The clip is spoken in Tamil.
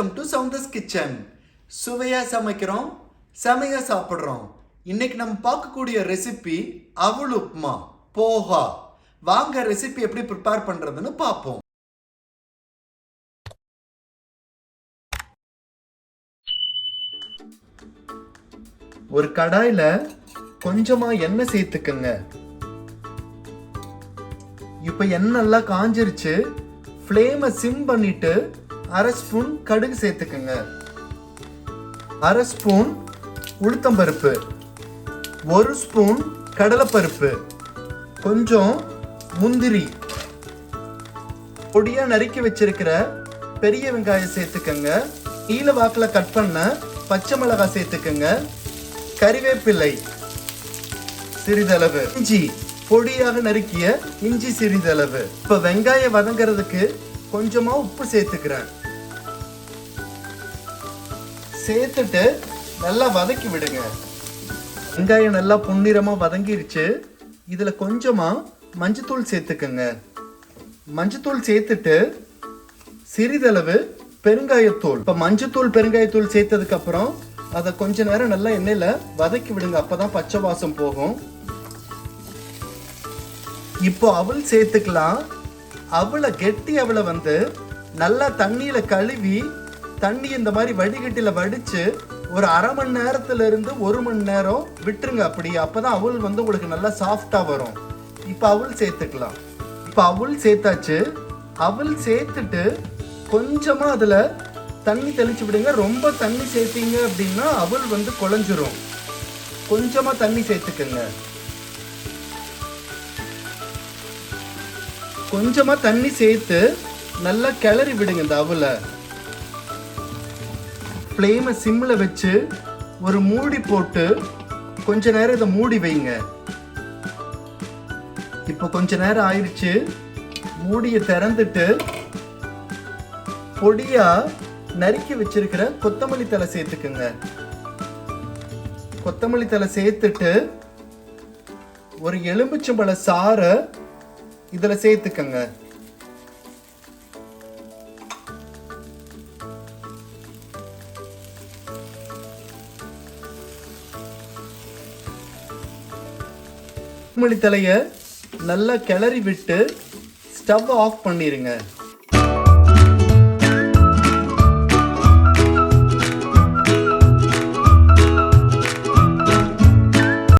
Welcome to சவுந்தர்ஸ் kitchen. சுவையாக சமைக்கிறோம், செமையாக சாப்பிட்றோம். இன்னைக்கு நம்ம பார்க்கக்கூடிய ரெசிபி அவல் உப்புமா, போஹா. வாங்க ரெசிபி எப்படி ப்ரிப்பேர் பண்ணுறதுன்னு பார்ப்போம். ஒரு கடாயில் கொஞ்சமாக எண்ணெய் சேர்த்துக்குங்க. இப்போ எண்ணெய் நல்லா காஞ்சிருச்சு. ஃப்ளேமை சிம் பண்ணிட்டு அரை ஸ்பூன் கடுகு சேர்த்துக்குங்க. அரை ஸ்பூன் உளுத்தம்பருப்பு, ஒரு ஸ்பூன் கடலைப்பருப்பு, கொஞ்சம் முந்திரி, பொடியா நறுக்கி வச்சிருக்கிற பெரிய வெங்காயம் சேர்த்துக்கங்க. நீல வாக்கில் கட் பண்ண பச்சை மிளகாய் சேர்த்துக்கங்க. கறிவேப்பிலை சிறிதளவு, இஞ்சி பொடியாக நறுக்கிய இஞ்சி சிறிதளவு. இப்ப வெங்காயம் வதங்கிறதுக்கு கொஞ்சமா உப்பு சேர்த்துக்கிறேன். சேர்த்துட்டு நல்லா வதக்கி விடுங்க. வெங்காயம் நல்லா பொன்னிறமா வதங்கிருச்சு. இதுல கொஞ்சமா மஞ்சத்தூள் சேர்த்துக்கங்க. மஞ்சத்தூள் சேர்த்துட்டு சிறிதளவு பெருங்காயத்தூள். இப்ப மஞ்சத்தூள் பெருங்காயத்தூள் சேர்த்ததுக்கு அப்புறம் அதை கொஞ்ச நேரம் நல்லா எண்ணெயில வதக்கி விடுங்க. அப்பதான் பச்சை வாசம் போகும். இப்போ அவல் சேர்த்துக்கலாம். அவளை கெட்டி அவளை நல்லா தண்ணியில கழுவி தண்ணி இந்த மாதிரி வடிகட்டில வடிச்சு ஒரு அரை மணி நேரத்துல இருந்து 1 மணி நேரம் விட்டுருங்க. அப்படி அப்பதான் அவல் உங்களுக்கு நல்லா சாஃப்டா வரும். இப்போ அவல் சேர்த்துக்கலாம். இப்போ அவல் சேர்த்தாச்சு. அவல் சேர்த்துட்டு கொஞ்சமா அதுல தண்ணி தெளிச்சு விடுங்க. ரொம்ப தண்ணி சேர்த்தீங்க அப்படின்னா அவல் குழஞ்சிரும். கொஞ்சமா தண்ணி சேர்த்துக்குங்க. கொஞ்சமா தண்ணி சேர்த்து நல்லா கிளறி விடுங்க. இந்த அவலை ஃப்ளேமை சிம்ல வச்சு ஒரு மூடி போட்டு கொஞ்ச நேரம் இதை மூடி வைங்க. இப்போ கொஞ்ச நேரம் ஆயிடுச்சு. மூடியை திறந்துட்டு பொடியா நறுக்கி வச்சிருக்கிற கொத்தமல்லி தழை சேர்த்துக்குங்க. கொத்தமல்லி தழை சேர்த்துட்டு ஒரு எலுமிச்சம்பழ சாறை இதுல சேர்த்துக்கங்க. கொத்தமல்லி தலைய நல்லா கிளறி விட்டு ஸ்டவ் ஆஃப் பண்ணிருங்க.